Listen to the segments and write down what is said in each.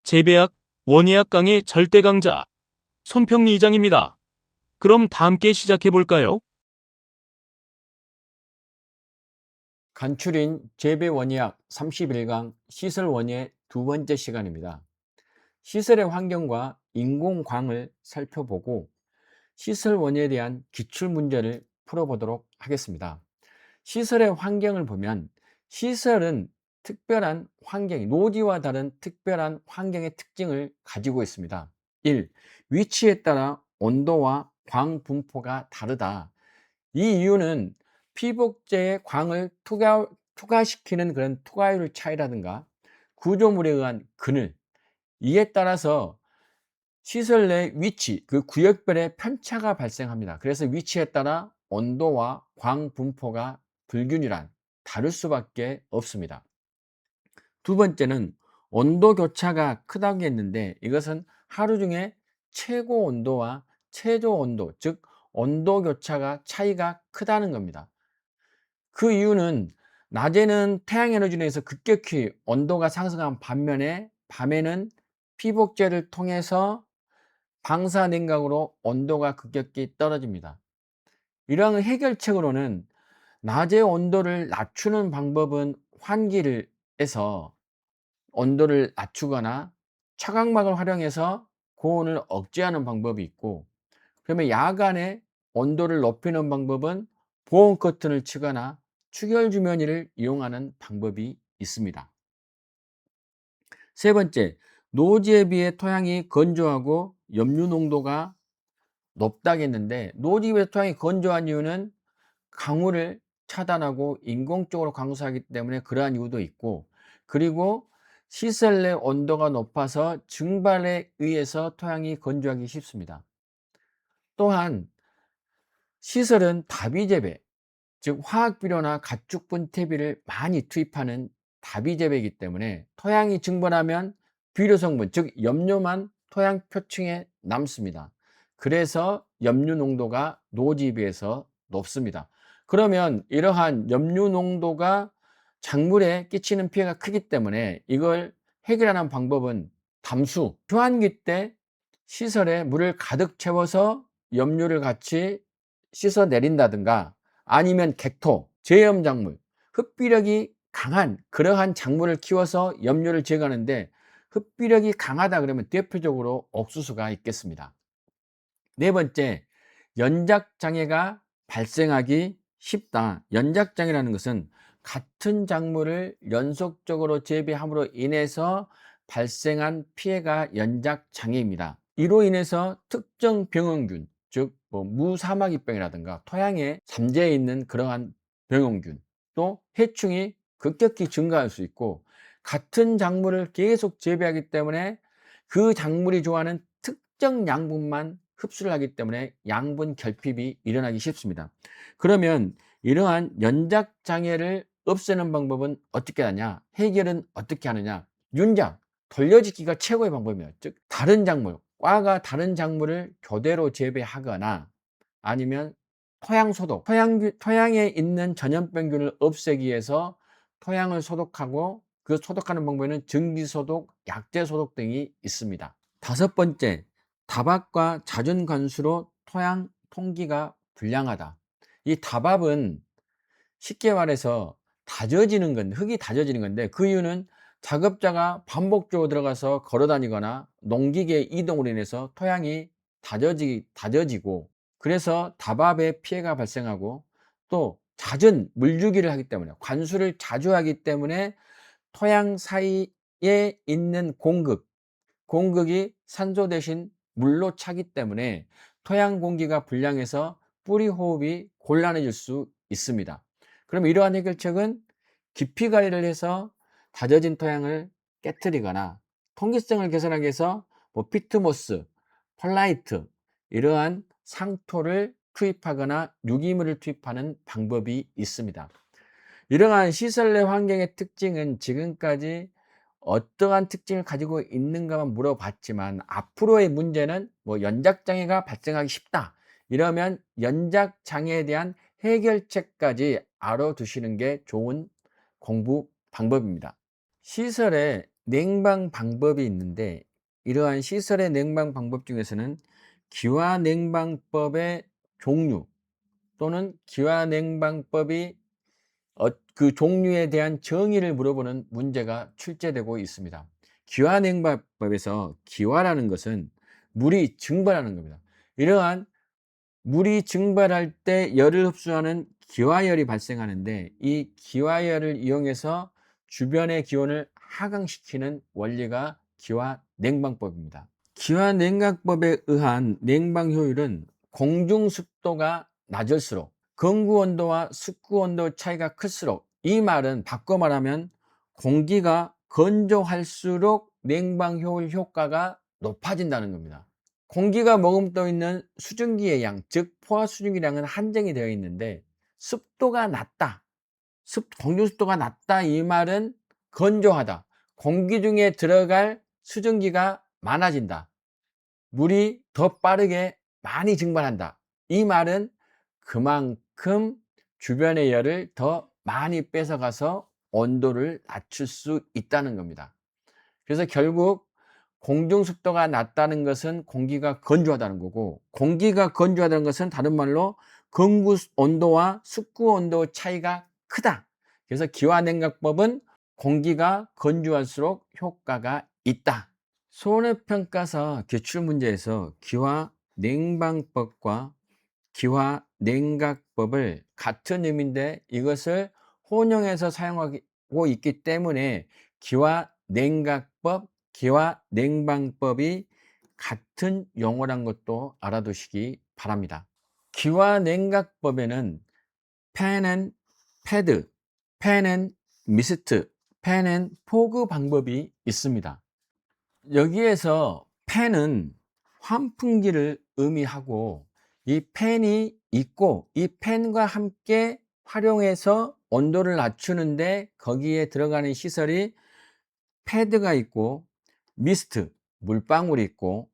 재배학, 원예학 강의 절대 강자 손평리 이장입니다. 그럼 다 함께 시작해 볼까요? 간추린 재배원예학 31강 시설원예 두 번째 시간입니다. 시설의 환경과 인공광을 살펴보고 시설원예에 대한 기출문제를 풀어보도록 하겠습니다. 시설의 환경을 보면 시설은 특별한 환경, 노지와 다른 특별한 환경의 특징을 가지고 있습니다. 1. 위치에 따라 온도와 광 분포가 다르다. 이 이유는 피복제에 광을 투과시키는 그런 투과율 차이라든가 구조물에 의한 그늘, 이에 따라서 시설 내 위치, 그 구역별의 편차가 발생합니다. 그래서 위치에 따라 온도와 광 분포가 불균일한, 다를 수밖에 없습니다. 두 번째는 온도 교차가 크다고 했는데, 이것은 하루 중에 최고 온도와 최저 온도, 즉 온도 교차가 차이가 크다는 겁니다. 그 이유는 낮에는 태양 에너지로 인해서 급격히 온도가 상승한 반면에 밤에는 피복제를 통해서 방사 냉각으로 온도가 급격히 떨어집니다. 이러한 해결책으로는 낮의 온도를 낮추는 방법은 환기를 해서 온도를 낮추거나 차광막을 활용해서 고온을 억제하는 방법이 있고, 그러면 야간에 온도를 높이는 방법은 보온 커튼을 치거나 축열 주머니를 이용하는 방법이 있습니다. 세 번째, 노지에 비해 토양이 건조하고 염류 농도가 높다고 했는데, 노지에 비해 토양이 건조한 이유는 강우를 차단하고 인공적으로 강수하기 때문에 그러한 이유도 있고, 그리고 시설 내 온도가 높아서 증발에 의해서 토양이 건조하기 쉽습니다. 또한 시설은 다비재배, 즉 화학비료나 가축분 퇴비를 많이 투입하는 다비재배이기 때문에 토양이 증발하면 비료 성분, 즉 염료만 토양 표층에 남습니다. 그래서 염류 농도가 노지에 비해서 높습니다. 그러면 이러한 염류 농도가 작물에 끼치는 피해가 크기 때문에 이걸 해결하는 방법은 담수, 휴한기 때 시설에 물을 가득 채워서 염류를 같이 씻어 내린다든가, 아니면 객토, 제염작물, 흡비력이 강한 그러한 작물을 키워서 염류를 제거하는데, 흡비력이 강하다 그러면 대표적으로 옥수수가 있겠습니다. 네 번째, 연작장애가 발생하기 쉽다. 연작장애라는 것은 같은 작물을 연속적으로 재배함으로 인해서 발생한 피해가 연작장애입니다. 이로 인해서 특정 병원균, 즉 무사마귀병이라든가 토양에 잠재해 있는 그러한 병원균, 또 해충이 급격히 증가할 수 있고, 같은 작물을 계속 재배하기 때문에 그 작물이 좋아하는 특정 양분만 흡수를 하기 때문에 양분 결핍이 일어나기 쉽습니다. 그러면 이러한 연작 장애를 없애는 방법은 어떻게 하냐? 해결은 어떻게 하느냐? 윤작, 돌려짓기가 최고의 방법이에요. 즉 다른 작물, 과가 다른 작물을 교대로 재배하거나, 아니면 토양 소독, 토양에 있는 전염병균을 없애기 위해서 토양을 소독하고, 그 소독하는 방법에는 증기소독, 약재소독 등이 있습니다. 다섯 번째, 다밥과 잦은 관수로 토양 통기가 불량하다. 이 다밥은 쉽게 말해서 다져지는 건데, 흙이 다져지는 건데, 그 이유는 작업자가 반복적으로 들어가서 걸어 다니거나 농기계 이동으로 인해서 토양이 다져지고, 그래서 다밥에 피해가 발생하고, 또 잦은 물주기를 하기 때문에, 관수를 자주 하기 때문에 토양 사이에 있는 공극이 산소 대신 물로 차기 때문에 토양 공기가 불량해서 뿌리 호흡이 곤란해질 수 있습니다. 그럼 이러한 해결책은 깊이 관리를 해서 다져진 토양을 깨뜨리거나, 통기성을 개선하기 위해서 피트모스, 펄라이트, 이러한 상토를 투입하거나 유기물을 투입하는 방법이 있습니다. 이러한 시설 내 환경의 특징은 지금까지 어떠한 특징을 가지고 있는가만 물어봤지만, 앞으로의 문제는 연작장애가 발생하기 쉽다, 이러면 연작장애에 대한 해결책까지 알아두시는 게 좋은 공부 방법입니다. 시설에 냉방 방법이 있는데 이러한 시설의 냉방 방법 중에서는 기화 냉방법의 종류 또는 기화 냉방법이 그 종류에 대한 정의를 물어보는 문제가 출제되고 있습니다. 기화 냉방법에서 기화라는 것은 물이 증발하는 겁니다. 이러한 물이 증발할 때 열을 흡수하는 기화열이 발생하는데 이 기화열을 이용해서 주변의 기온을 하강시키는 원리가 기화 냉방법입니다. 기화 냉방법에 의한 냉방 효율은 공중 습도가 낮을수록 건구 온도와 습구 온도 차이가 클수록, 이 말은 바꿔 말하면 공기가 건조할수록 냉방 효율 효과가 높아진다는 겁니다. 공기가 머금고 있는 수증기의 양, 즉 포화 수증기량은 한정이 되어 있는데 습도가 낮다, 공중 습도가 낮다, 이 말은 건조하다, 공기 중에 들어갈 수증기가 많아진다, 물이 더 빠르게 많이 증발한다, 이 말은 그만큼 주변의 열을 더 많이 뺏어가서 온도를 낮출 수 있다는 겁니다. 그래서 결국 공중 습도가 낮다는 것은 공기가 건조하다는 거고, 공기가 건조하다는 것은 다른 말로 건구 온도와 습구 온도 차이가 크다. 그래서 기화 냉각법은 공기가 건조할수록 효과가 있다. 손해평가사 기출문제에서 기화 냉방법과 기화 냉각법을 같은 의미인데 이것을 혼용해서 사용하고 있기 때문에 기화 냉각법, 기화 냉방법이 같은 용어란 것도 알아두시기 바랍니다. 기화 냉각법에는 팬 앤 패드, 팬 앤 미스트, 팬 앤 포그 방법이 있습니다. 여기에서 팬은 환풍기를 의미하고 이 팬이 있고 이 팬과 함께 활용해서 온도를 낮추는데 거기에 들어가는 시설이 패드가 있고 미스트, 물방울이 있고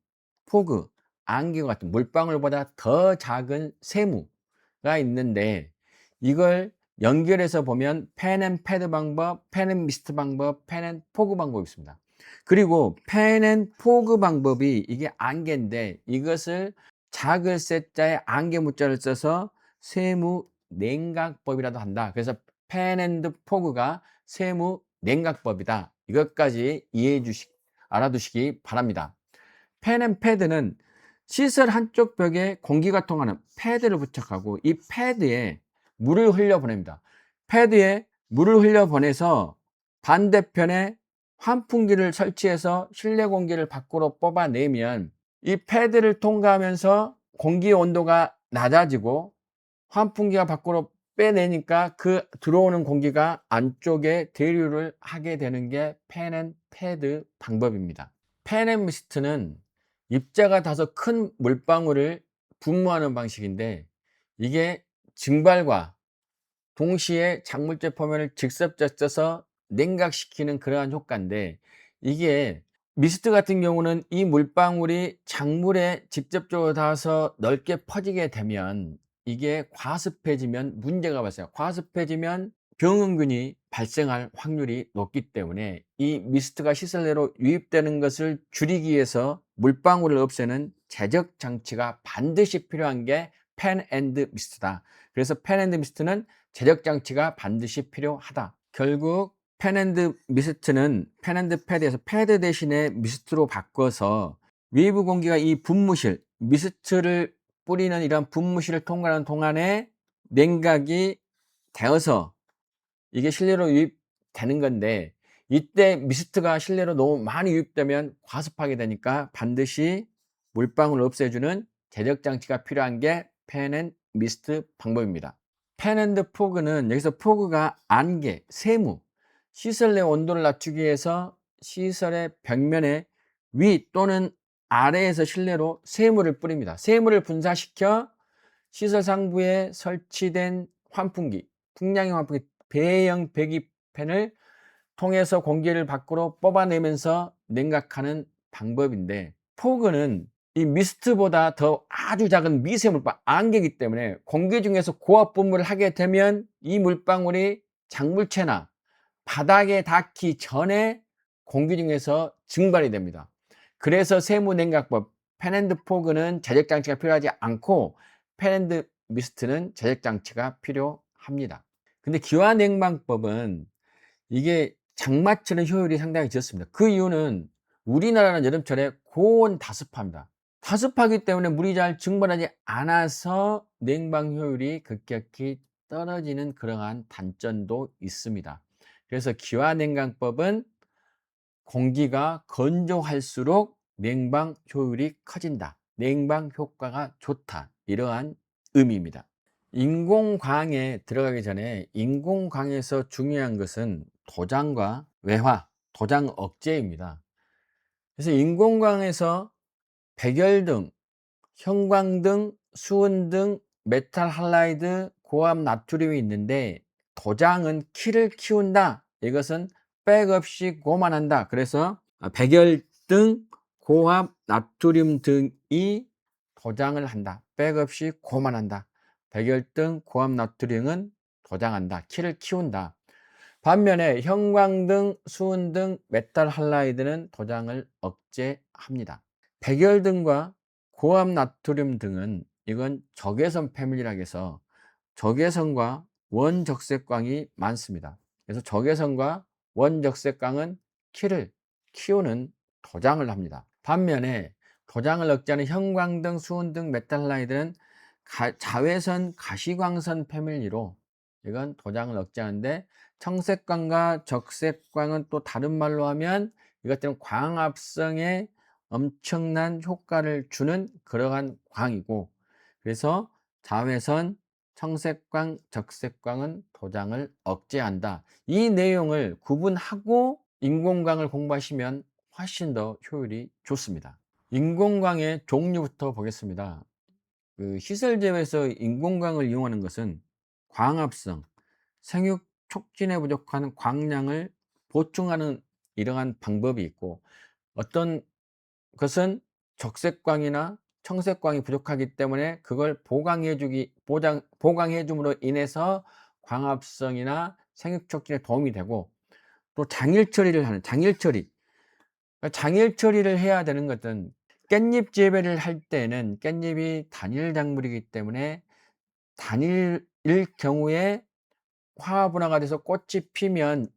포그, 안개와 같은 물방울보다 더 작은 세무가 있는데 이걸 연결해서 보면 팬 앤 패드 방법, 팬 앤 미스트 방법, 팬 앤 포그 방법이 있습니다. 그리고 팬 앤 포그 방법이 이게 안개인데 이것을 작을 세자에 안개 무자를 써서 세무 냉각법이라도 한다. 그래서 팬 앤드 포그가 세무 냉각법이다. 이것까지 알아두시기 바랍니다. 팬 앤 패드는 시설 한쪽 벽에 공기가 통하는 패드를 부착하고 이 패드에 물을 흘려보냅니다. 패드에 물을 흘려보내서 반대편에 환풍기를 설치해서 실내 공기를 밖으로 뽑아내면 이 패드를 통과하면서 공기 온도가 낮아지고 환풍기가 밖으로 빼내니까 그 들어오는 공기가 안쪽에 대류를 하게 되는 게 팬 앤 패드 방법입니다. 팬 앤 미스트는 입자가 다소 큰 물방울을 분무하는 방식인데 이게 증발과 동시에 작물제 표면을 직접 젖혀서 냉각시키는 그러한 효과인데, 이게 미스트 같은 경우는 이 물방울이 작물에 직접적으로 닿아서 넓게 퍼지게 되면 이게 과습해지면 문제가 발생해요. 과습해지면 병원균이 발생할 확률이 높기 때문에 이 미스트가 시설 내로 유입되는 것을 줄이기 위해서 물방울을 없애는 제적 장치가 반드시 필요한 게 팬 앤드 미스트다. 그래서 팬 앤드 미스트는 제적 장치가 반드시 필요하다. 결국 팬 앤드 미스트는 팬 앤드 패드에서 패드 대신에 미스트로 바꿔서 외부 공기가 이 분무실, 미스트를 뿌리는 이런 분무실을 통과하는 동안에 냉각이 되어서 이게 실내로 유입되는 건데, 이때 미스트가 실내로 너무 많이 유입되면 과습하게 되니까 반드시 물방울을 없애주는 제적 장치가 필요한 게 팬 앤 미스트 방법입니다. 팬 앤드 포그는 여기서 포그가 안개, 세무, 시설 내 온도를 낮추기 위해서 시설의 벽면에 위 또는 아래에서 실내로 세무를 뿌립니다. 세무를 분사시켜 시설 상부에 설치된 환풍기, 풍량의 환풍기, 배형 배기팬을 통해서 공기를 밖으로 뽑아내면서 냉각하는 방법인데, 포그는 이 미스트보다 더 아주 작은 미세물방, 안개이기 때문에 공기 중에서 고압 분무를 하게 되면 이 물방울이 작물체나 바닥에 닿기 전에 공기 중에서 증발이 됩니다. 그래서 세무냉각법 펜앤드포그는 제적 장치가 필요하지 않고 펜앤드 미스트는 제적 장치가 필요합니다. 근데 기와냉방법은 이게 장마철의 효율이 상당히 적습니다. 그 이유는 우리나라는 여름철에 고온 다습합니다. 다습하기 때문에 물이 잘 증발하지 않아서 냉방 효율이 급격히 떨어지는 그러한 단점도 있습니다. 그래서 기와냉방법은 공기가 건조할수록 냉방 효율이 커진다. 냉방 효과가 좋다. 이러한 의미입니다. 인공광에 들어가기 전에 인공광에서 중요한 것은 도장과 외화, 도장 억제입니다. 그래서 인공광에서 백열등, 형광등, 수은등, 메탈 할라이드, 고압 나트륨이 있는데 도장은 키를 키운다. 이것은 백없이 고만한다. 그래서 백열등, 고압 나트륨 등이 도장을 한다. 백없이 고만한다. 백열등, 고압 나트륨은 도장한다. 키를 키운다. 반면에 형광등, 수은등, 메탈 할라이드는 도장을 억제합니다. 백열등과 고압 나트륨 등은 이건 적외선 패밀리라고 해서 적외선과 원적색광이 많습니다. 그래서 적외선과 원적색광은 키를 키우는 도장을 합니다. 반면에 도장을 억제하는 형광등, 수은등, 메탈 할라이드는 자외선 가시광선 패밀리로 이건 도장을 억제하는데 청색광과 적색광은 또 다른 말로 하면 이것들은 광합성에 엄청난 효과를 주는 그러한 광이고 그래서 자외선, 청색광, 적색광은 도장을 억제한다. 이 내용을 구분하고 인공광을 공부하시면 훨씬 더 효율이 좋습니다. 인공광의 종류부터 보겠습니다. 시설 제외에서 인공광을 이용하는 것은 광합성, 생육 촉진에 부족한 광량을 보충하는 이러한 방법이 있고 어떤 것은 적색광이나 청색광이 부족하기 때문에 그걸 보강해 줌으로 인해서 광합성이나 생육 촉진에 도움이 되고 또 장일 처리를 하는 장일 처리. 장일 처리를 해야 되는 것은 깻잎 재배를 할 때는 깻잎이 단일 작물이기 때문에 단일일 경우에 화합분화가 돼서 꽃이 피면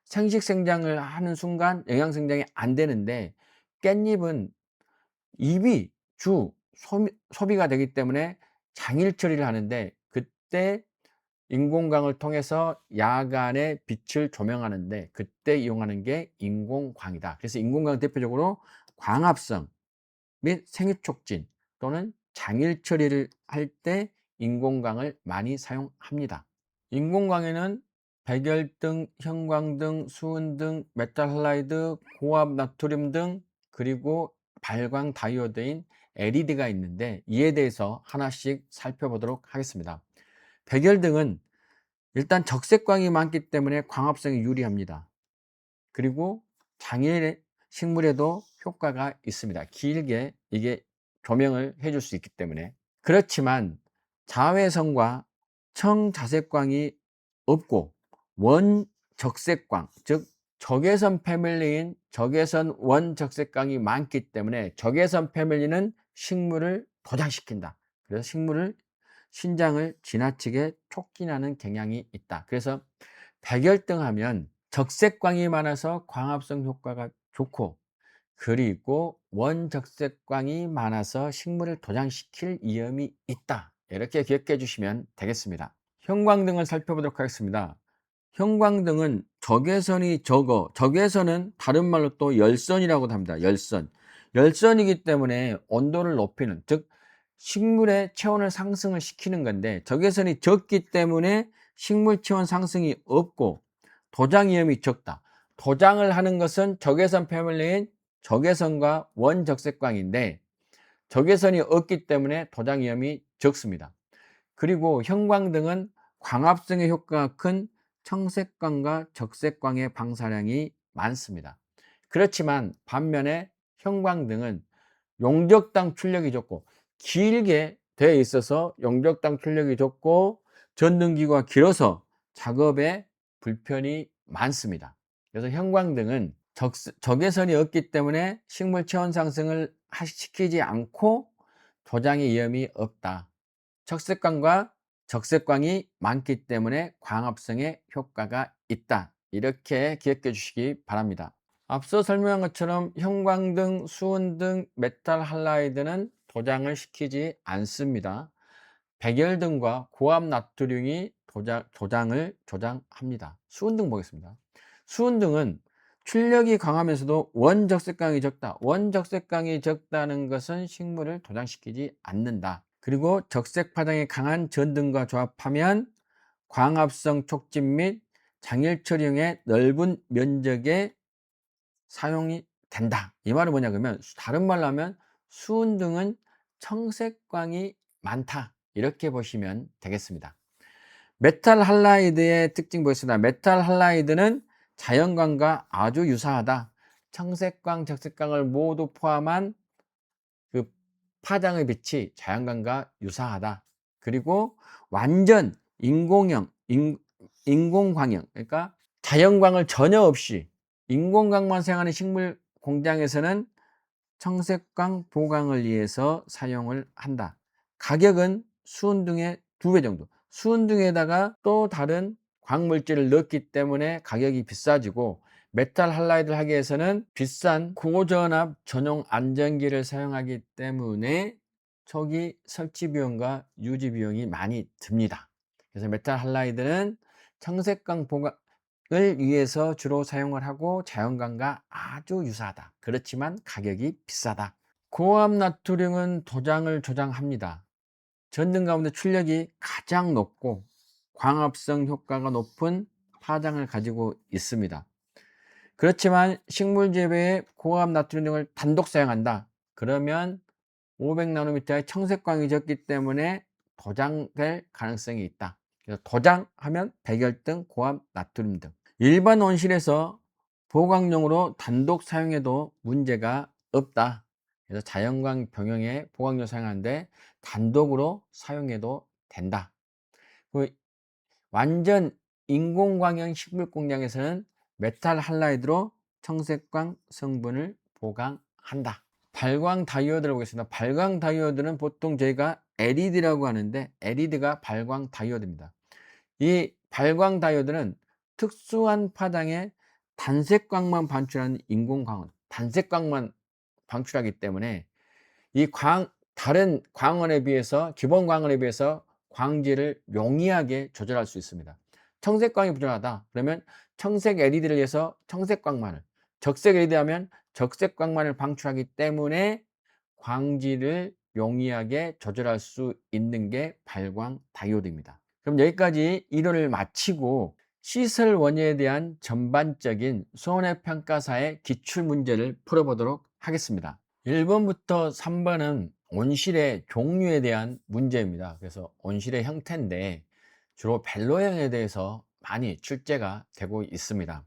생식 생장을 하는 순간 영양 생장이 안 되는데 깻잎은 잎이 소비가 되기 때문에 장일 처리를 하는데 그때 인공광을 통해서 야간에 빛을 조명하는데 그때 이용하는 게 인공광이다. 그래서 인공광은 대표적으로 광합성 및 생육 촉진 또는 장일 처리를 할 때 인공광을 많이 사용합니다. 인공광에는 백열등, 형광등, 수은등, 메탈 할라이드, 고압 나트륨 등 그리고 발광 다이오드인 LED가 있는데 이에 대해서 하나씩 살펴보도록 하겠습니다. 백열등은 일단 적색광이 많기 때문에 광합성이 유리합니다. 그리고 장일 식물에도 효과가 있습니다. 길게 이게 조명을 해줄 수 있기 때문에. 그렇지만 자외선과 청자색광이 없고 원적색광, 즉 적외선 패밀리인 적외선 원적색광이 많기 때문에 적외선 패밀리는 식물을 도장시킨다. 그래서 신장을 지나치게 촉진하는 경향이 있다. 그래서 백열등하면 적색광이 많아서 광합성 효과가 좋고 그리고 원적색광이 많아서 식물을 도장시킬 위험이 있다. 이렇게 기억해 주시면 되겠습니다. 형광등을 살펴보도록 하겠습니다. 형광등은 적외선이 적어 적외선은 다른 말로 또 열선이라고도 합니다. 열선이기 때문에 온도를 높이는 즉 식물의 체온을 상승을 시키는 건데 적외선이 적기 때문에 식물 체온 상승이 없고 도장 위험이 적다. 도장을 하는 것은 적외선 패밀리인 적외선과 원적색광인데 적외선이 없기 때문에 도장 위험이 적습니다. 그리고 형광등은 광합성의 효과가 큰 청색광과 적색광의 방사량이 많습니다. 그렇지만 반면에 형광등은 용적당 출력이 좋고 길게 되어 있어서 용적당 출력이 좋고 전등기구가 길어서 작업에 불편이 많습니다. 그래서 형광등은 적외선이 없기 때문에 식물 체온 상승을 시키지 않고 도장의 위험이 없다. 적색광과 적색광이 많기 때문에 광합성에 효과가 있다. 이렇게 기억해 주시기 바랍니다. 앞서 설명한 것처럼 형광등, 수은등, 메탈 할라이드는 도장을 시키지 않습니다. 백열등과 고압 나트륨이 도장을 조장합니다. 수은등 보겠습니다. 수은등은 출력이 강하면서도 원적색광이 적다. 원적색광이 적다는 것은 식물을 도장시키지 않는다. 그리고 적색 파장이 강한 전등과 조합하면 광합성 촉진 및 장일 처리용의 넓은 면적에 사용이 된다. 이 말은 뭐냐 그러면 다른 말로 하면 수은등은 청색광이 많다. 이렇게 보시면 되겠습니다. 메탈 할라이드의 특징 보겠습니다. 메탈 할라이드는 자연광과 아주 유사하다. 청색광, 적색광을 모두 포함한 그 파장의 빛이 자연광과 유사하다. 그리고 완전 인공광형, 그러니까 자연광을 전혀 없이 인공광만 사용하는 식물 공장에서는 청색광 보강을 위해서 사용을 한다. 가격은 수은등의 2배 정도. 수은등에다가 또 다른 광물질을 넣기 때문에 가격이 비싸지고, 메탈 할라이드를 하기 위해서는 비싼 고전압 전용 안전기를 사용하기 때문에 초기 설치 비용과 유지 비용이 많이 듭니다. 그래서 메탈 할라이드는 청색광 보강을 위해서 주로 사용을 하고 자연광과 아주 유사하다. 그렇지만 가격이 비싸다. 고압 나트륨은 도장을 조장합니다. 전등 가운데 출력이 가장 높고 광합성 효과가 높은 파장을 가지고 있습니다. 그렇지만 식물 재배에 고압 나트륨 등을 단독 사용한다. 그러면 500나노미터의 청색광이 적기 때문에 도장될 가능성이 있다. 그래서 도장하면 백열등, 고압 나트륨 등. 일반 온실에서 보강용으로 단독 사용해도 문제가 없다. 그래서 자연광 병용에 보강용 사용하는데 단독으로 사용해도 된다. 완전 인공광형 식물 공장에서는 메탈 할라이드로 청색광 성분을 보강한다. 발광 다이오드를 보겠습니다. 발광 다이오드는 보통 저희가 LED라고 하는데 LED가 발광 다이오드입니다. 이 발광 다이오드는 특수한 파장에 단색광만 반출하는 인공광원, 단색광만 방출하기 때문에 이 다른 광원에 비해서, 기본 광원에 비해서 광질을 용이하게 조절할 수 있습니다. 청색광이 부족하다 그러면 청색 LED를 위해서 청색광만을, 적색 LED 하면 적색광만을 방출하기 때문에 광질을 용이하게 조절할 수 있는 게 발광 다이오드입니다. 그럼 여기까지 1호를 마치고 시설 원리에 대한 전반적인 손해평가사의 기출문제를 풀어보도록 하겠습니다. 1번부터 3번은 온실의 종류에 대한 문제입니다. 그래서 온실의 형태인데 주로 벨로형에 대해서 많이 출제가 되고 있습니다.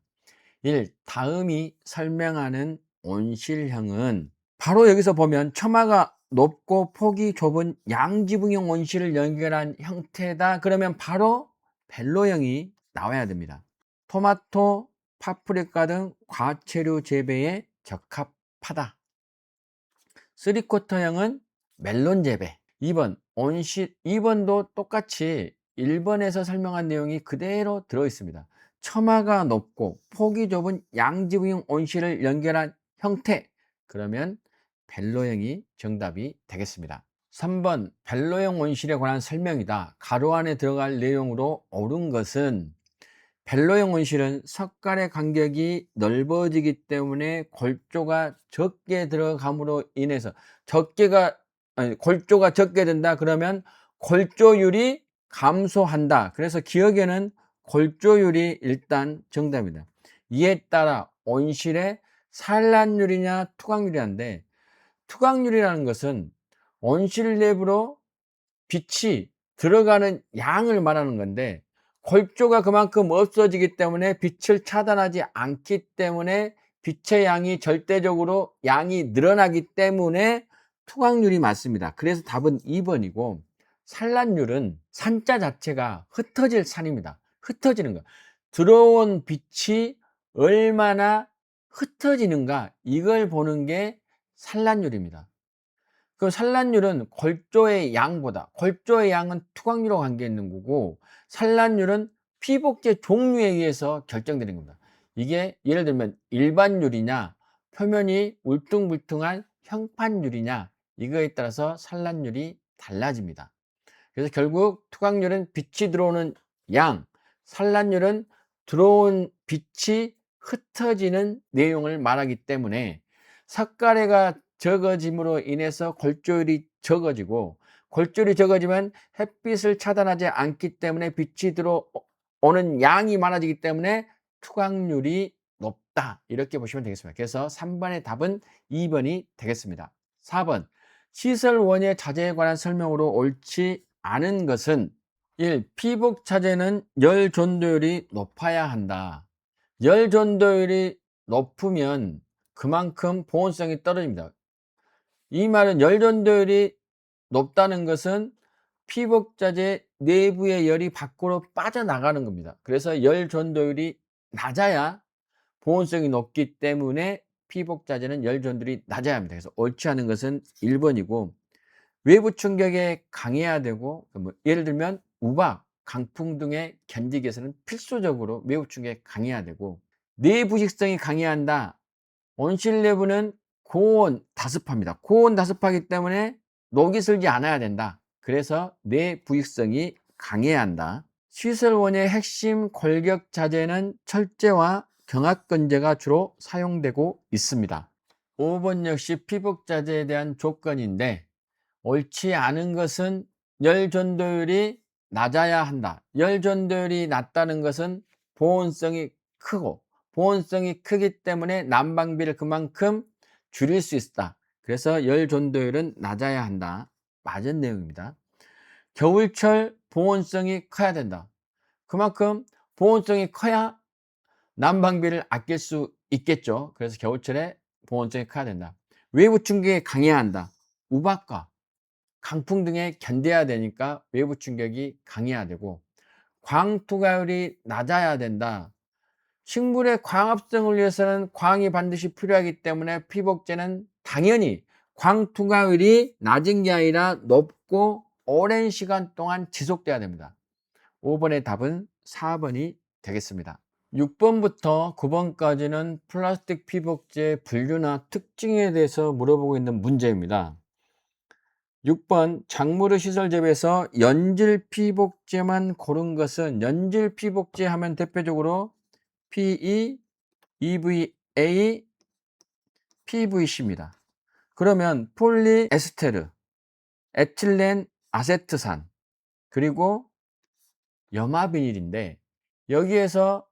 1. 다음이 설명하는 온실형은, 바로 여기서 보면 처마가 높고 폭이 좁은 양지붕형 온실을 연결한 형태다. 그러면 바로 벨로형이 나와야 됩니다. 토마토, 파프리카 등 과채류 재배에 적합하다. 3쿼터형은 멜론 재배. 2번 온실, 2번도 똑같이 1번에서 설명한 내용이 그대로 들어 있습니다. 처마가 높고 폭이 좁은 양지붕형 온실을 연결한 형태, 그러면 벨로형이 정답이 되겠습니다. 3번 벨로형 온실에 관한 설명이다. 가로 안에 들어갈 내용으로 옳은 것은, 벨로형 온실은 석갈의 간격이 넓어지기 때문에 골조가 적게 들어감으로 인해서 골조가 적게 된다. 그러면 골조율이 감소한다. 그래서 기억에는 골조율이 일단 정답입니다. 이에 따라 온실의 산란율이냐 투광율이냐인데, 투광율이라는 것은 온실 내부로 빛이 들어가는 양을 말하는 건데, 골조가 그만큼 없어지기 때문에 빛을 차단하지 않기 때문에 빛의 양이 절대적으로 양이 늘어나기 때문에 투광률이 맞습니다. 그래서 답은 2번이고, 산란율은 산자 자체가 흩어질 산입니다. 흩어지는 거. 들어온 빛이 얼마나 흩어지는가 이걸 보는 게 산란율입니다. 그 산란율은 골조의 양보다, 골조의 양은 투각률하고 관계 있는 거고 산란율은 피복제 종류에 의해서 결정되는 겁니다. 이게 예를 들면 일반율이냐 표면이 울퉁불퉁한 형판율이냐 이거에 따라서 산란율이 달라집니다. 그래서 결국 투각률은 빛이 들어오는 양, 산란율은 들어온 빛이 흩어지는 내용을 말하기 때문에 석가래가 적어짐으로 인해서 골조율이 적어지고, 골조율이 적어지면 햇빛을 차단하지 않기 때문에 빛이 들어오는 양이 많아지기 때문에 투각률이 높다, 이렇게 보시면 되겠습니다. 그래서 3번의 답은 2번이 되겠습니다. 4번, 시설 원예 자재에 관한 설명으로 옳지 않은 것은 1. 피복 자재는 열 전도율이 높아야 한다. 열 전도율이 높으면 그만큼 보온성이 떨어집니다. 이 말은 열 전도율이 높다는 것은 피복 자재 내부의 열이 밖으로 빠져나가는 겁니다. 그래서 열 전도율이 낮아야 보온성이 높기 때문에 피복 자재는 열 전도율이 낮아야 합니다. 그래서 옳지 않은 것은 1번이고, 외부 충격에 강해야 되고, 예를 들면 우박, 강풍 등에 견디기 위해서는 필수적으로 외부 충격에 강해야 되고, 내부식성이 강해야 한다. 온실 내부는 고온 다습합니다. 고온 다습하기 때문에 녹이 슬지 않아야 된다. 그래서 내부식성이 강해야 한다. 시설원의 핵심 골격 자재는 철제와 경합건재가 주로 사용되고 있습니다. 5번 역시 피복 자재에 대한 조건인데, 옳지 않은 것은 열 전도율이 낮아야 한다. 열 전도율이 낮다는 것은 보온성이 크고, 보온성이 크기 때문에 난방비를 그만큼 줄일 수 있다. 그래서 열 전도율은 낮아야 한다. 맞은 내용입니다. 겨울철 보온성이 커야 된다. 그만큼 보온성이 커야 난방비를 아낄 수 있겠죠. 그래서 겨울철에 보온성이 커야 된다. 외부 충격에 강해야 한다. 우박과 강풍 등에 견뎌야 되니까 외부 충격이 강해야 되고, 광투과율이 낮아야 된다. 식물의 광합성을 위해서는 광이 반드시 필요하기 때문에 피복제는 당연히 광투과율이 낮은 게 아니라 높고 오랜 시간 동안 지속돼야 됩니다. 5번의 답은 4번이 되겠습니다. 6번부터 9번까지는 플라스틱 피복제 분류나 특징에 대해서 물어보고 있는 문제입니다. 6번, 작물의 시설 재배에서 연질 피복제만 고른 것은, 연질 피복제 하면 대표적으로 PE, EVA, PVC입니다. 그러면 폴리에스테르, 에틸렌 아세트산, 그리고 염화비닐인데, 여기에서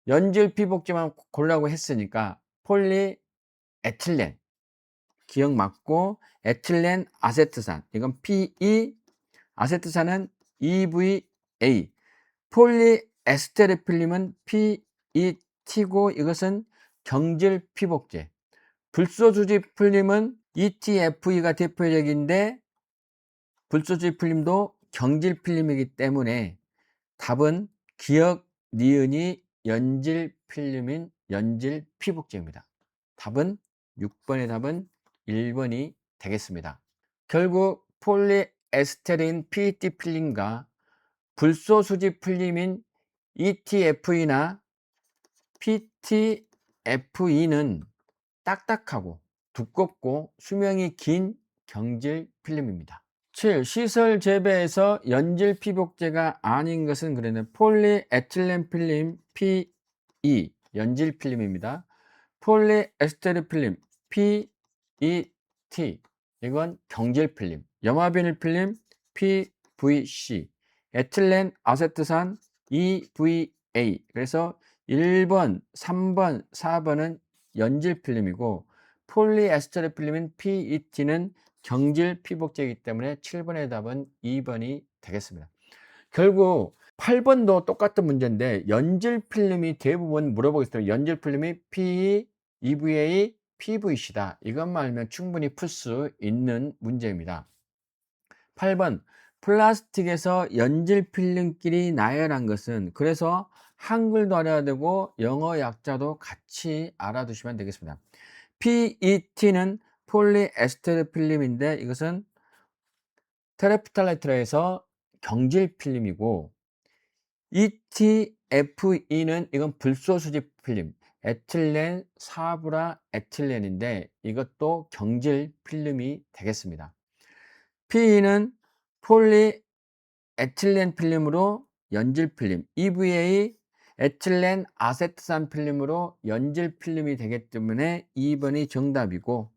연질 피복제만 고르라고 했으니까 폴리에틸렌 기억 맞고, 에틸렌 아세트산 이건 PE, 아세트산은 EVA, 폴리에스테르 필름은 PET고 이것은 경질 피복제, 불소수지 필름은 ETFE가 대표적인데 불소수지 필름도 경질 필름이기 때문에 답은 기억 니은이 연질 필름인 연질 피복제입니다. 답은 6번의 답은 1번이 되겠습니다. 결국 폴리에스테린 PET 필름과 불소수지 필름인 ETFE나 PTFE는 딱딱하고 두껍고 수명이 긴 경질 필름입니다. 7. 시설 재배에서 연질 피복제가 아닌 것은 그러네. 폴리에틸렌 필름 PE 연질 필름입니다. 폴리에스테르 필름 PET 이건 경질 필름. 염화비닐 필름 PVC, 에틸렌 아세트산 EVA. 그래서 1번, 3번, 4번은 연질 필름이고 폴리에스테르 필름인 PET는 경질 피복제이기 때문에 7번의 답은 2번이 되겠습니다. 결국 8번도 똑같은 문제인데 연질 필름이 대부분 물어보기 때문에 연질 필름이 PE, EVA, PVC다. 이것만 알면 충분히 풀 수 있는 문제입니다. 8번, 플라스틱에서 연질 필름끼리 나열한 것은, 그래서 한글도 알아야 되고 영어 약자도 같이 알아두시면 되겠습니다. PET는 폴리에스테르 필름인데 이것은 테레프탈레트라에서 경질 필름이고, ETFE는 이건 불소 수집 필름, 에틸렌 사브라 에틸렌인데 이것도 경질 필름이 되겠습니다. PE는 폴리 에틸렌 필름으로 연질 필름, EVA 에틸렌 아세트산 필름으로 연질 필름이 되기 때문에 2번이 정답이고,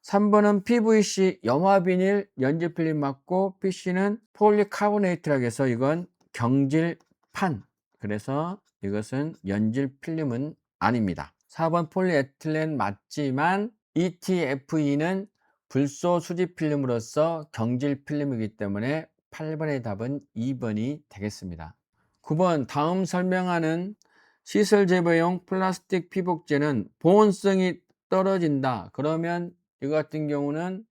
3번은 PVC 염화비닐 연질 필름 맞고, PC는 폴리카보네이트라고 해서 이건 경질판, 그래서 이것은 연질 필름은 아닙니다. 4번 폴리에틸렌 맞지만 ETFE는 불소 수집 필름으로서 경질 필름이기 때문에 8번의 답은 2번이 되겠습니다. 9번 다음 설명하는 시설 제거용 플라스틱 피복제는 보온성이 떨어진다. 그러면 이거 같은 경우는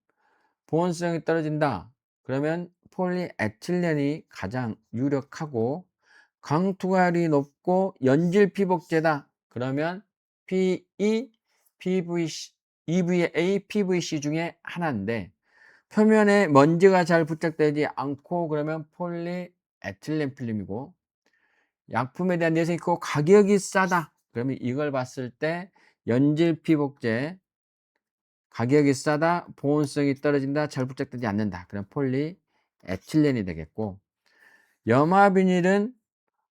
보온성이 떨어진다. 그러면 폴리에틸렌이 가장 유력하고, 강투과율이 높고 연질 피복제다. 그러면 PE, PVC, EVA, PVC 중에 하나인데 표면에 먼지가 잘 부착되지 않고 그러면 폴리에틸렌 필름이고, 약품에 대한 내성이 있고 가격이 싸다. 그러면 이걸 봤을 때 연질 피복제, 가격이 싸다, 보온성이 떨어진다, 잘 부착되지 않는다. 그럼 폴리에틸렌이 되겠고, 염화비닐은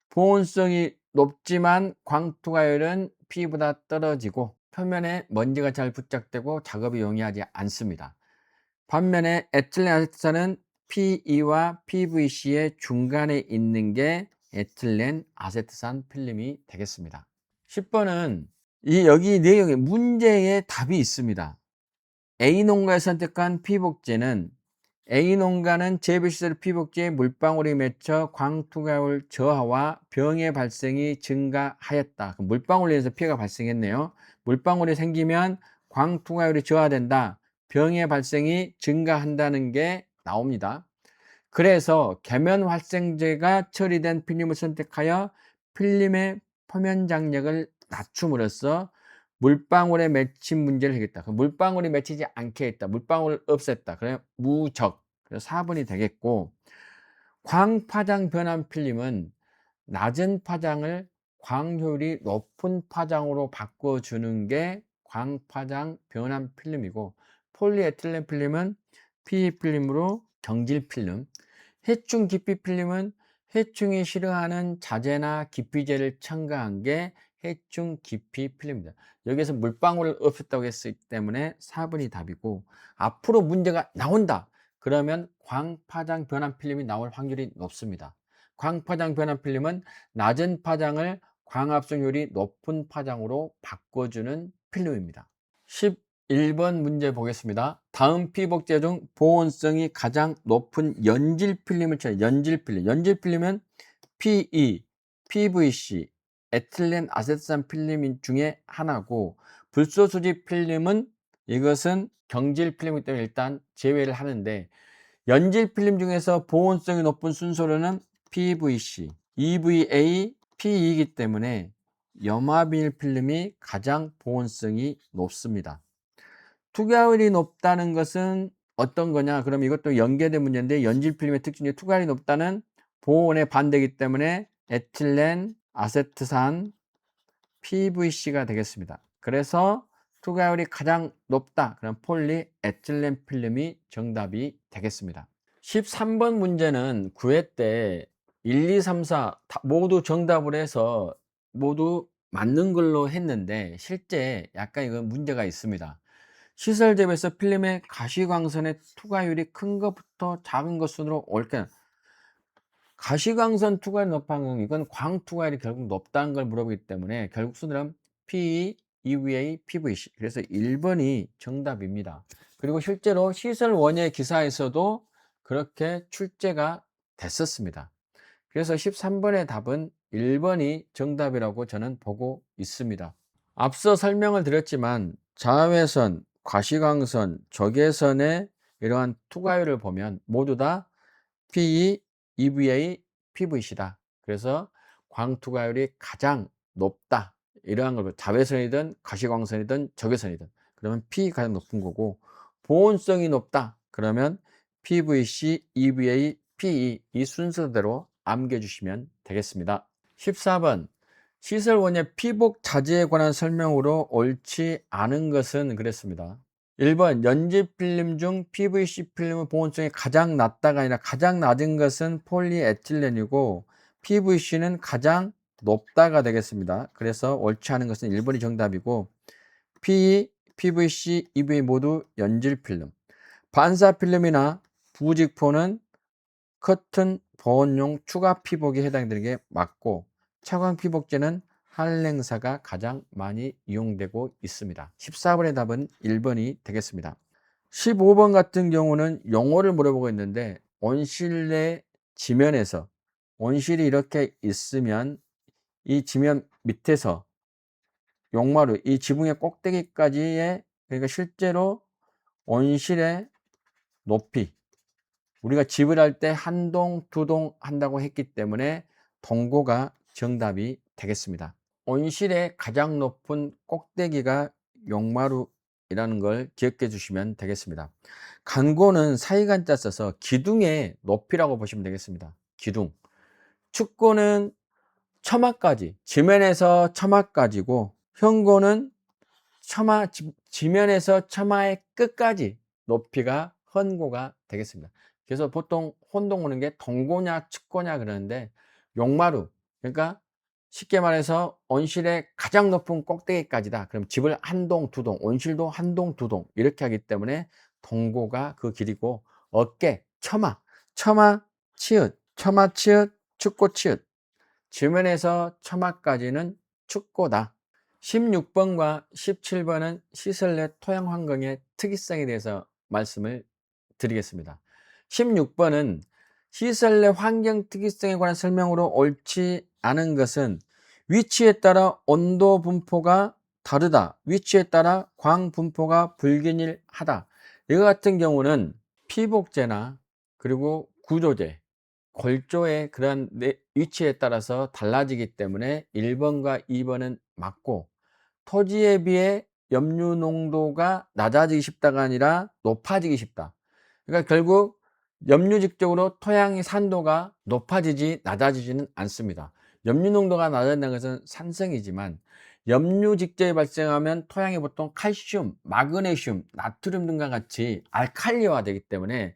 보온성이 높지만 광투과율은 P보다 떨어지고 표면에 먼지가 잘 부착되고 작업이 용이하지 않습니다. 반면에 에틸렌 아세트산은 PE와 PVC의 중간에 있는 게 에틸렌 아세트산 필름이 되겠습니다. 10번은 여기 내용에 문제의 답이 있습니다. A농가에 선택한 피복제는, A농가는 재배시설 피복제에 물방울이 맺혀 광투과율 저하와 병의 발생이 증가하였다. 물방울에 의해서 피해가 발생했네요. 물방울이 생기면 광투과율이 저하된다. 병의 발생이 증가한다는 게 나옵니다. 그래서 계면 활성제가 처리된 필름을 선택하여 필름의 표면 장력을 낮춤으로써 물방울에 맺힌 문제를 해결했다. 물방울이 맺히지 않게 했다. 물방울을 없앴다. 그래 무적. 그래서 4번이 되겠고, 광파장 변환 필름은 낮은 파장을 광효율이 높은 파장으로 바꿔주는 게 광파장 변환 필름이고, 폴리에틸렌 필름은 PE 필름으로 경질 필름, 해충 기피 필름은 해충이 싫어하는 자재나 기피제를 첨가한 게 해충 기피 필름입니다. 여기서 물방울을 없앴다고 했기 때문에 4번이 답이고, 앞으로 문제가 나온다. 그러면 광파장 변환 필름이 나올 확률이 높습니다. 광파장 변환 필름은 낮은 파장을 광합성률이 높은 파장으로 바꿔주는 필름입니다. 11번 문제 보겠습니다. 다음 피복제 중 보온성이 가장 높은 연질 필름을 찾아. 연질 필름. 연질 필름은 PE, PVC, 에틸렌 아세트산 필름 중에 하나고, 불소 수집 필름은 이것은 경질 필름이기 때문에 일단 제외를 하는데, 연질 필름 중에서 보온성이 높은 순서로는 PVC, EVA, PE이기 때문에 염화비닐 필름이 가장 보온성이 높습니다. 투과율이 높다는 것은 어떤 거냐? 그럼 이것도 연계된 문제인데, 연질 필름의 특징 중에 투과율이 높다는 보온의 반대이기 때문에 에틸렌 아세트산 PVC가 되겠습니다. 그래서 투과율이 가장 높다. 그럼 폴리에틸렌 필름이 정답이 되겠습니다. 13번 문제는 9회 때 1, 2, 3, 4 모두 정답을 해서 모두 맞는 걸로 했는데, 실제 약간 이건 문제가 있습니다. 시설점에서 필름의 가시광선의 투과율이 큰 것부터 작은 것 순으로 올게, 가시광선 투과율이 높은 이건 광투과율이 결국 높다는 걸 물어보기 때문에 결국 순으로는 PE, EVA, PVC. 그래서 1번이 정답입니다. 그리고 실제로 시설 원예 기사에서도 그렇게 출제가 됐었습니다. 그래서 13번의 답은 1번이 정답이라고 저는 보고 있습니다. 앞서 설명을 드렸지만 자외선, 과시광선, 적외선의 이러한 투과율을 보면 모두 다 PE, EVA, PVC다. 그래서 광투과율이 가장 높다. 이러한 걸 자외선이든 가시광선이든 적외선이든 그러면 P 가장 높은 거고, 보온성이 높다 그러면 PVC, EVA, PE 이 순서대로 암기해주시면 되겠습니다. 14번 시설 원예 피복 자재에 관한 설명으로 옳지 않은 것은 그랬습니다. 1번 연지 필름 중 PVC 필름의 보온성이 가장 낮다가 아니라 가장 낮은 것은 폴리에틸렌이고 PVC는 가장 높다가 되겠습니다. 그래서 옳지 않은 것은 1번이 정답이고, PE, PVC, EVA 모두 연질 필름, 반사 필름이나 부직포는 커튼 보온용 추가 피복에 해당되는 게 맞고, 차광 피복제는 한랭사가 가장 많이 이용되고 있습니다. 14번의 답은 1번이 되겠습니다. 15번 같은 경우는 용어를 물어보고 있는데, 온실 내 지면에서 온실이 이렇게 있으면 이 지면 밑에서 용마루 이 지붕의 꼭대기까지의, 그러니까 실제로 온실의 높이, 우리가 집을 할 때 한 동, 두 동 한다고 했기 때문에 동고가 정답이 되겠습니다. 온실의 가장 높은 꼭대기가 용마루이라는 걸 기억해 주시면 되겠습니다. 간고는 사이간자 써서 기둥의 높이라고 보시면 되겠습니다. 기둥. 축고는 처마까지, 지면에서 처마까지고, 현고는 지면에서 처마의 끝까지 높이가 헌고가 되겠습니다. 그래서 보통 혼동 오는 게 동고냐 측고냐 그러는데, 용마루, 그러니까 쉽게 말해서 온실의 가장 높은 꼭대기까지다. 그럼 집을 한 동, 두 동, 온실도 한 동, 두 동 이렇게 하기 때문에 동고가 그 길이고, 어깨, 처마, 치읓, 축고, 치읓, 지면에서 처마까지는 축고다. 16번과 17번은 시설 내 토양 환경의 특이성에 대해서 말씀을 드리겠습니다. 16번은 시설 내 환경 특이성에 관한 설명으로 옳지 않은 것은 위치에 따라 온도 분포가 다르다, 위치에 따라 광 분포가 불균일하다. 이거 같은 경우는 피복제나 그리고 구조제, 골조의 그러한 위치에 따라서 달라지기 때문에 1번과 2번은 맞고, 토지에 비해 염류 농도가 낮아지기 쉽다가 아니라 높아지기 쉽다. 그러니까 결국 염류직적으로 토양의 산도가 높아지지 낮아지지는 않습니다. 염류 농도가 낮아진다는 것은 산성이지만, 염류직전이 발생하면 토양이 보통 칼슘, 마그네슘, 나트륨 등과 같이 알칼리화 되기 때문에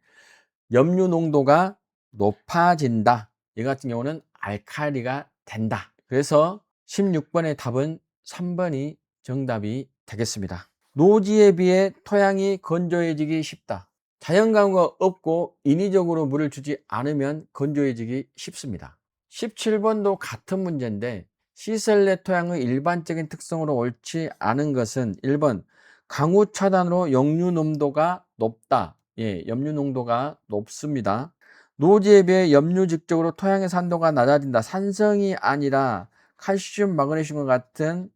염류 농도가 높아진다. 이 같은 경우는 알칼리가 된다. 그래서 16번의 답은 3번이 정답이 되겠습니다. 노지에 비해 토양이 건조해지기 쉽다. 자연강우가 없고 인위적으로 물을 주지 않으면 건조해지기 쉽습니다. 17번도 같은 문제인데, 시설 내 토양의 일반적인 특성으로 옳지 않은 것은 1번 강우 차단으로 염류 농도가 높다. 예, 염류 농도가 높습니다. 노지에 비해 염류직적으로 토양의 산도가 낮아진다. 산성이 아니라 칼슘, 마그네슘과 같은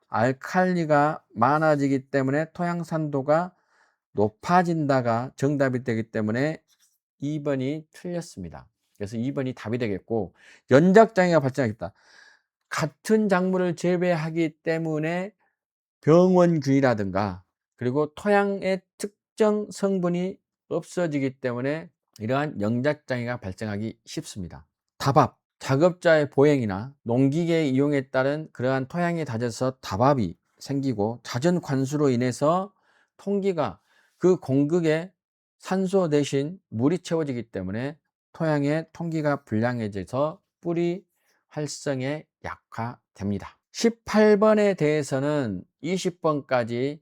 알칼리가 많아지기 때문에 토양 산도가 높아진다가 정답이 되기 때문에 2번이 틀렸습니다. 그래서 2번이 답이 되겠고, 연작장애가 발생하겠다. 같은 작물을 재배하기 때문에 병원균이라든가 그리고 토양의 특정 성분이 없어지기 때문에 이러한 영작장애가 발생하기 쉽습니다. 다밥, 작업자의 보행이나 농기계 이용에 따른 그러한 토양이 다져서 다밥이 생기고, 잦은 관수로 인해서 통기가 그 공극에 산소 대신 물이 채워지기 때문에 토양의 통기가 불량해져서 뿌리 활성에 약화됩니다. 18번에 대해서는 20번까지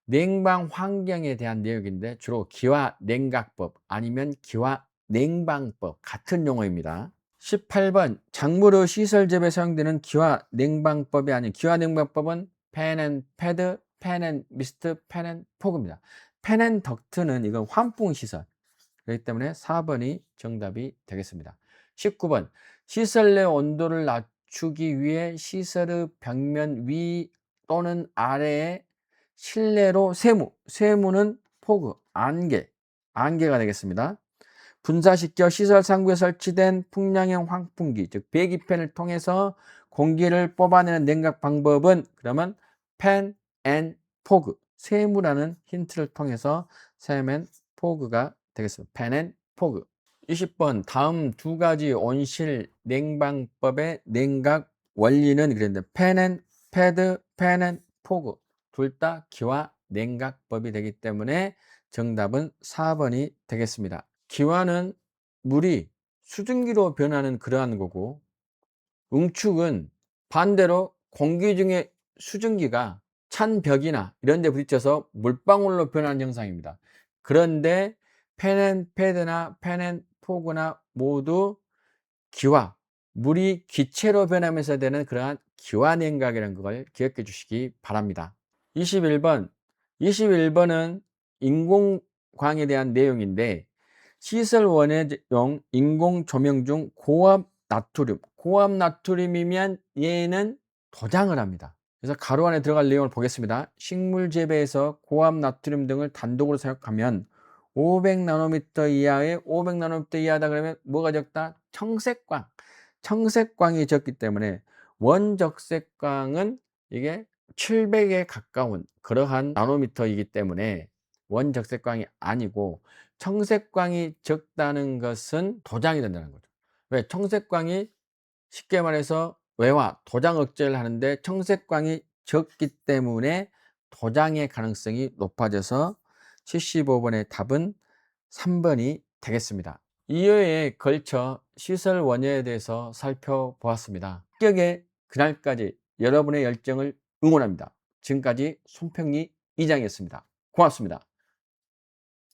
냉방 환경에 대한 내용인데, 주로 기와 냉각법 아니면 기와 냉방법 같은 용어입니다. 18번 작물의 시설 재배에 사용되는 기와 냉방법이 아닌, 기와 냉방법은 펜앤 패드, 펜앤 미스트, 펜앤 포그입니다. 펜앤 덕트는 이건 환풍 시설, 그렇기 때문에 4번이 정답이 되겠습니다. 19번 시설 내 온도를 낮추기 위해 시설의 벽면 위 또는 아래에 실내로 세무는 포그, 안개가 되겠습니다. 분사시켜 시설 상부에 설치된 풍량형 환풍기, 즉 배기팬을 통해서 공기를 뽑아내는 냉각 방법은 그러면 팬 앤 포그, 세무라는 힌트를 통해서 샘 포그가 되겠습니다. 팬 앤 포그. 20번 다음 두 가지 온실 냉방법의 냉각 원리는 그랬는데 팬 앤 패드, 팬 앤 포그 둘 다 기와 냉각법이 되기 때문에 정답은 4번이 되겠습니다. 기와는 물이 수증기로 변하는 그러한 거고, 응축은 반대로 공기 중에 수증기가 찬 벽이나 이런 데 부딪혀서 물방울로 변하는 현상입니다. 그런데 펜앤패드나 펜앤포그나 모두 기와, 물이 기체로 변하면서 되는 그러한 기와냉각이라는 걸 기억해 주시기 바랍니다. 21번. 21번은 인공광에 대한 내용인데 시설 원해용 인공 조명 중 고압 나트륨이면 얘는 도장을 합니다. 그래서 가로 안에 들어갈 내용을 보겠습니다. 식물 재배에서 고압 나트륨 등을 단독으로 사용하면 500나노미터 이하의 500나노미터 이하다 그러면 뭐가 적다? 청색광이 적기 때문에 원적색광은 이게 700에 가까운 그러한 나노미터이기 때문에 원적색광이 아니고 청색광이 적다는 것은 도장이 된다는 거죠. 왜? 청색광이 쉽게 말해서 외화, 도장 억제를 하는데 청색광이 적기 때문에 도장의 가능성이 높아져서 75번의 답은 3번이 되겠습니다. 이어에 걸쳐 시설 원효에 대해서 살펴보았습니다. 합격의 그날까지 여러분의 열정을 응원합니다. 지금까지 손평리 이장이었습니다. 고맙습니다.